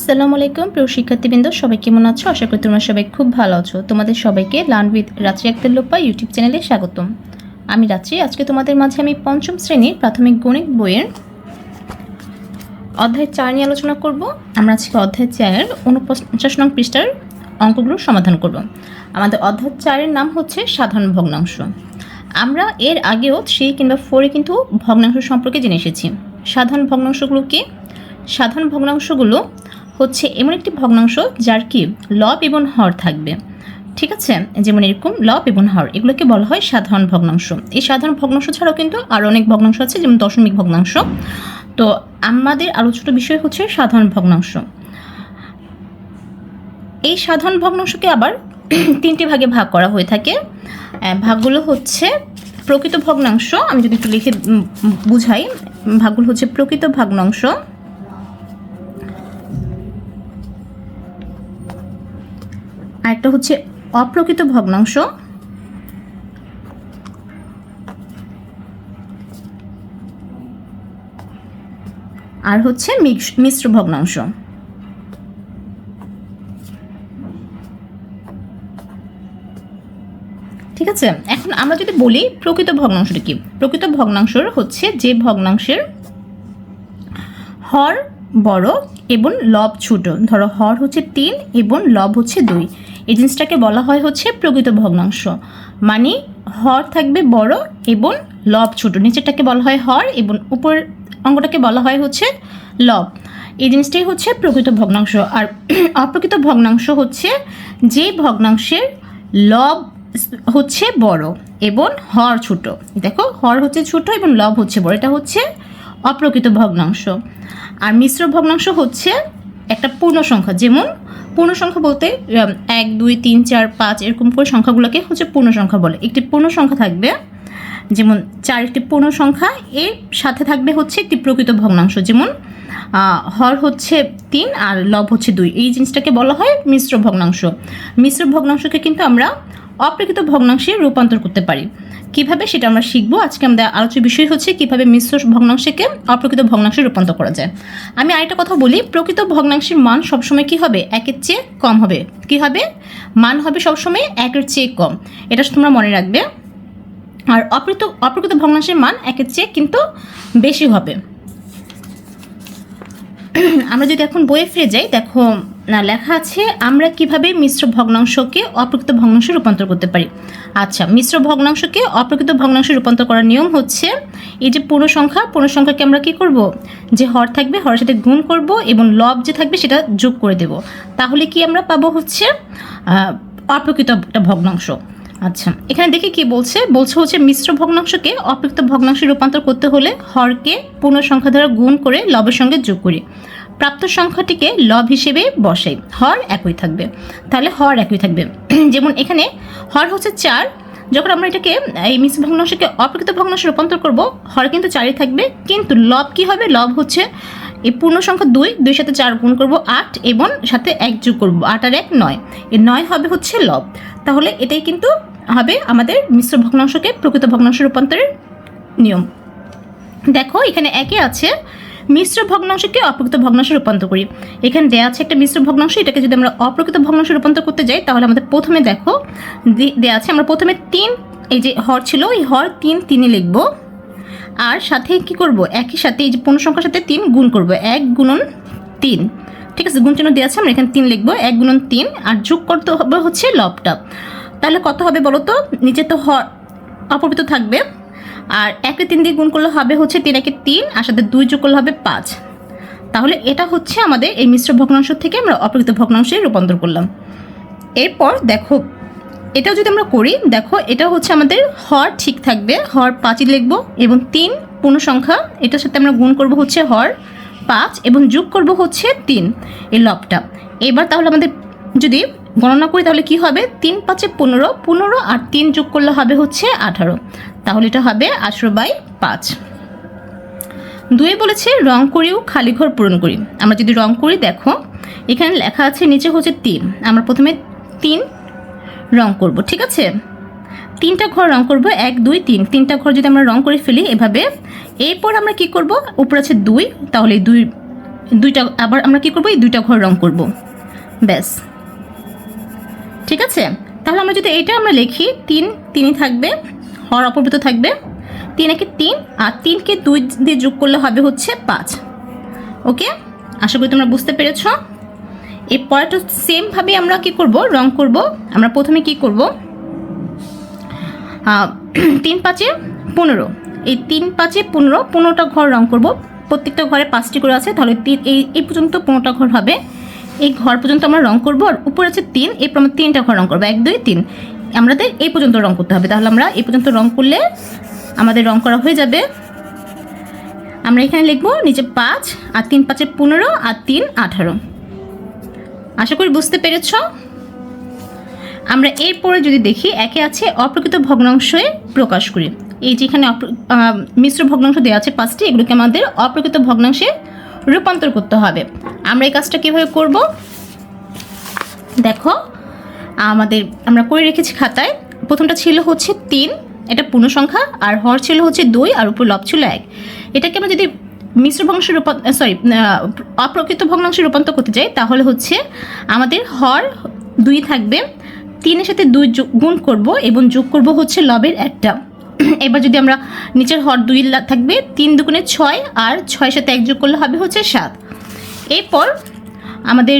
আসসালামু আলাইকুম প্রিয় শিক্ষার্থীবৃন্দ, সবাই কেমন আছো? আশা করি তোমরা সবাই খুব ভালো আছো। তোমাদের সবাইকে লার্ন উইথ রাত্রি আক্তার লোপা ইউটিউব চ্যানেলে স্বাগতম। আমি রাত্রি। আজকে তোমাদের মাঝে আমি পঞ্চম শ্রেণীর প্রাথমিক গণিত বইয়ের অধ্যায় 4 নিয়ে আলোচনা করব। আমরা আজকে অধ্যায় 4 49 নং পৃষ্ঠার অঙ্কগুলোর সমাধান করব। আমাদের অধ্যায় 4-এর নাম হচ্ছে সাধারণ ভগ্নাংশ। আমরা এর আগেও 3 কিংবা 4-এ কিন্তু ভগ্নাংশ সম্পর্কে জেনে এসেছি। সাধারণ ভগ্নাংশগুলো কি? সাধারণ ভগ্নাংশগুলো হচ্ছে এমন একটি ভগ্নাংশ যার কি লব এবং হর থাকবে। ঠিক আছে, যেমন এরকম লব এবং হর, এগুলোকে বলা হয় সাধারণ ভগ্নাংশ। এই সাধারণ ভগ্নাংশ ছাড়াও কিন্তু আরও অনেক ভগ্নাংশ আছে, যেমন দশমিক ভগ্নাংশ। তো আমাদের আলোচিত বিষয় হচ্ছে সাধারণ ভগ্নাংশ। এই সাধারণ ভগ্নাংশকে আবার 3টি ভাগে ভাগ করা হয়ে থাকে। ভাগগুলো হচ্ছে প্রকৃত ভগ্নাংশ। আমি যদি একটু লিখে বুঝাই, ভাগগুলো হচ্ছে প্রকৃত ভগ্নাংশ, আরেকটা হচ্ছে অপ্রকৃত ভগ্নাংশ, আর হচ্ছে মিশ্র ভগ্নাংশ। ঠিক আছে, এখন আমরা যদি বলি প্রকৃত ভগ্নাংশটা কি। প্রকৃত ভগ্নাংশ হচ্ছে যে ভগ্নাংশের হর বড় এবং লব ছোট। ধরো হর হচ্ছে 3 এবং লব হচ্ছে 2, এই জিনিসটাকে বলা হয় হচ্ছে প্রকৃত ভগ্নাংশ। মানে হর থাকবে বড় এবং লব ছোট। নিচেরটাকে বলা হয় হর এবং উপর অঙ্কটাকে বলা হয় হচ্ছে লব। এই জিনিসটাই হচ্ছে প্রকৃত ভগ্নাংশ। আর অপ্রকৃত ভগ্নাংশ হচ্ছে যে ভগ্নাংশের লব হচ্ছে বড় এবং হর ছোট। দেখো, হর হচ্ছে ছোট এবং লব হচ্ছে বড়, এটা হচ্ছে অপ্রকৃত ভগ্নাংশ। আর মিশ্র ভগ্নাংশ হচ্ছে একটা পূর্ণ সংখ্যা। যেমন পূর্ণ সংখ্যা বলতে 1 2 3 4 5 এরকম করে সংখ্যাগুলোকে হচ্ছে পূর্ণ সংখ্যা বলে। একটি পূর্ণ সংখ্যা থাকবে, যেমন 4 একটি পূর্ণ সংখ্যা, এর সাথে থাকবে হচ্ছে একটি প্রকৃত ভগ্নাংশ। যেমন হর হচ্ছে 3 আর লব হচ্ছে 2, এই জিনিসটাকে বলা হয় মিশ্র ভগ্নাংশ। মিশ্র ভগ্নাংশকে কিন্তু আমরা অপ্রকৃত ভগ্নাংশে রূপান্তর করতে পারি। কিভাবে সেটা আমরা শিখবো। আজকে আমাদের আলোচ্য বিষয় হচ্ছে কিভাবে মিশ্র ভগ্নাংশকে অপ্রকৃত ভগ্নাংশে রূপান্তর করা যায়। আমি আরেকটা কথা বলি, প্রকৃত ভগ্নাংশের মান সবসময় কি হবে? 1-এর চেয়ে কম হবে। কি হবে? মান হবে সবসময় 1-এর চেয়ে কম, এটা তোমরা মনে রাখবে। আর অপ্রকৃত ভগ্নাংশের মান 1-এর চেয়ে কিন্তু বেশি হবে। আমরা যদি এখন বইয়ে ফিরে যাই, দেখো লেখা আছে আমরা কিভাবে মিশ্র ভগ্নাংশকে অপ্রকৃত ভগ্নাংশে রূপান্তর করতে পারি। আচ্ছা, মিশ্র ভগ্নাংশকে অপ্রকৃত ভগ্নাংশে রূপান্তর করার নিয়ম হচ্ছে, এই যে পূর্ণ সংখ্যাকে আমরা কি করব, যে হর থাকবে হরের সাথে গুণ করব এবং লব যে থাকবে সেটা যোগ করে দেব। তাহলে কি আমরা পাবো হচ্ছে অপ্রকৃত একটা ভগ্নাংশ। আচ্ছা, এখানে দেখি কি বলছে হচ্ছে মিশ্র ভগ্নাংশকে অপ্রকৃত ভগ্নাংশে রূপান্তর করতে হলে হরকে পূর্ণ সংখ্যা দ্বারা গুণ করে লবের সঙ্গে যোগ করি, প্রাপ্ত সংখ্যাটিকে লব হিসেবে বসাই, হর একই থাকবে। তাহলে হর একই থাকবে। যেমন এখানে হর হচ্ছে 4, যখন আমরা এটাকে এই মিশ্র ভগ্নাংশকে অপ্রকৃত ভগ্নাংশে রূপান্তর করব, হর কিন্তু 4ই থাকবে, কিন্তু লব কি হবে? লব হচ্ছে এই পূর্ণ সংখ্যা 2 সাথে 4 গুণ করব 8 এবং সাথে 1 যোগ করব, 8 আর 1 9, এই 9 হবে হচ্ছে লব। তাহলে এটাই কিন্তু হবে আমাদের মিশ্র ভগ্নাংশকে প্রকৃত ভগ্নাংশে রূপান্তরের নিয়ম। দেখো এখানে একে আছে মিশ্র ভগ্নাংশকে অপ্রকৃত ভগ্নাংশে রূপান্তর করি। এখানে দেওয়া আছে একটা মিশ্র ভগ্নাংশ, এটাকে যদি আমরা অপ্রকৃত ভগ্নাংশে রূপান্তর করতে যাই, তাহলে আমাদের প্রথমে দেখো দেওয়া আছে, আমরা প্রথমে 3, এই যে হর ছিল এই হর 3 লিখব, আর সাথে কি করব, একই সাথে এই যে পূর্ণ সংখ্যার সাথে 3 গুণ করব, 1 গুণন 3। ঠিক আছে, গুণ চিহ্ন দেওয়া আছে, আমরা এখানে 3 লিখব, 1 গুণন 3, আর যোগ করতে হবে হচ্ছে লবটা। তাহলে কত হবে বলো তো? নিচে তো হর অপ্রকৃত থাকবে, আর 1-এ 3 দিয়ে গুণ করলে হবে হচ্ছে 3-1-এ 3, আর সাথে 2 যোগ করলে হবে 5। তাহলে এটা হচ্ছে আমাদের এই মিশ্র ভগ্নাংশ থেকে আমরা অপ্রকৃত ভগ্নাংশে রূপান্তর করলাম। এরপর দেখো এটাও যদি আমরা করি, দেখো এটা হচ্ছে আমাদের হর ঠিক থাকবে, হর 5ই লিখবো, এবং 3 পূর্ণ সংখ্যা, এটার সাথে আমরা গুণ করব হচ্ছে হর 5 এবং যোগ করব হচ্ছে 3, এই লবটা। এবার তাহলে আমাদের যদি গণনা করি তাহলে কি হবে? 3 5-এ 15 আর 3 যোগ করলে হবে হচ্ছে 18। তাহলে এটা হবে 18/5। 2 বলেছে রং করিও খালি ঘর পূরণ করি। আমরা যদি রং করি, দেখো এখানে লেখা আছে নিচে হচ্ছে 3, আমরা প্রথমে 3 রং করব। ঠিক আছে, 3টা ঘর রং করব, 1 2 3, 3টা ঘর যদি আমরা রং করে ফেলি এভাবে, এরপর আমরা কি করব, উপরে আছে 2, তাহলে 2 দুইটা আবার আমরা কি করব, এই দুইটা ঘর রং করব, ব্যাস। ঠিক আছে, তাহলে আমরা যদি এটা আমরা লিখি 3 3ই থাকবে, হর অপবৃত থাকবে 3 একে 3, আর 3কে 2 দিয়ে যোগ করলে হবে হচ্ছে 5। ওকে, আশা করি তোমরা বুঝতে পেরেছো। এই পরেরটা সেমভাবে আমরা কি করব, রং করব। আমরা প্রথমে কি করব, 3 5 15, এই 3 5 15, 15টা ঘর রং করব। প্রত্যেকটা ঘরে 5টি করে আছে, তাহলে এই পর্যন্ত 15টা ঘর হবে। এই ঘর পর্যন্ত আমরা রং করব, আর উপরে আছে 3, এই 3টা ঘর রং করবো, 1 2 3। আমাদের এই পর্যন্ত রং করতে হবে, তাহলে আমরা এই পর্যন্ত রং করলে আমাদের রং করা হয়ে যাবে। আমরা এখানে লিখবো নিচে 5, আর 3 5 15, আর 3 18। আশা করি বুঝতে পেরেছ। আমরা এরপরে যদি দেখি, একে আছে অপ্রকৃত ভগ্নাংশে প্রকাশ করি। এই যেখানে মিশ্র ভগ্নাংশ দেওয়া আছে 5টি, এগুলোকে আমাদের অপ্রকৃত ভগ্নাংশে রূপান্তর করতে হবে। আমরা এই কাজটা কীভাবে করব দেখো, আমরা করে রেখেছি খাতায়। প্রথমটা ছিল হচ্ছে 3, এটা পূর্ণ সংখ্যা, আর হর ছিল হচ্ছে 2, আর উপর লব ছিল 1। এটাকে আমরা যদি মিশ্র ভগ্নাংশে অপ্রকৃত ভগ্নাংশে রূপান্তর করতে যাই, তাহলে হচ্ছে আমাদের হর 2 থাকবে, 3-এর সাথে 2 গুণ করব এবং যোগ করব হচ্ছে লবের 1টা। এবার যদি আমরা নিচের হর 2 থাকবে, 3 দুগুণে 6, আর 6-এর সাথে 1 যোগ করলে হবে হচ্ছে 7। এরপর আমাদের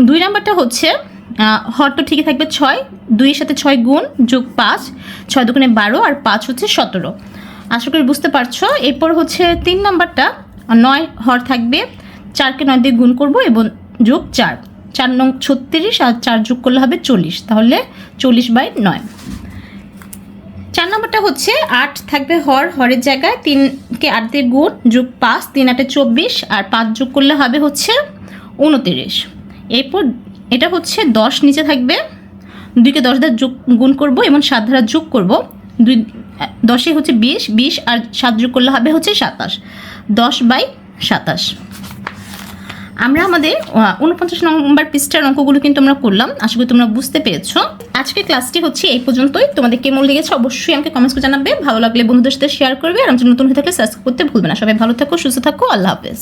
2 নাম্বারটা হচ্ছে হর তো ঠিকই থাকবে 6, 2-এর সাথে 6 গুণ যোগ 5, 6 দুগুণে 12, আর 5 হচ্ছে 17। আশা করি বুঝতে পারছো। এরপর হচ্ছে 3 নাম্বারটা 9 হর থাকবে, 4কে 9 দিয়ে গুণ করব এবং যোগ 4, 4 9 36, আর 4 যোগ করলে হবে 40, তাহলে 40/9। 4 নম্বরটা হচ্ছে 8 থাকবে হরের জায়গায়, 3কে 8 দিয়ে গুণ যোগ 5, 3 8 24, আর 5 যোগ করলে হবে হচ্ছে 29। এরপর এটা হচ্ছে 10 নিচে থাকবে, 2কে 10 দ্বারা গুণ করব এবং 7 দ্বারা যোগ করব, 10-এ হচ্ছে 20, আর 7 যোগ করলে হবে হচ্ছে 27, 10/27। আমরা আমাদের 49 নম্বর পৃষ্ঠার অঙ্কগুলো কিন্তু আমরা করলাম। আশা করি তোমরা বুঝতে পেরেছো। আজকের ক্লাসটি হচ্ছে এই পর্যন্তই। তোমাদের কেমন লেগেছে অবশ্যই আমাকে কমেন্টস করে জানাবে। ভালো লাগলে বন্ধুদের সাথে শেয়ার করবে, আর আমি নতুন হয়ে থাকলে সাবস্ক্রাইব করতে ভুলবে না। সবাই ভালো থাকো, সুস্থ থাকো, আল্লাহ হাফেজ।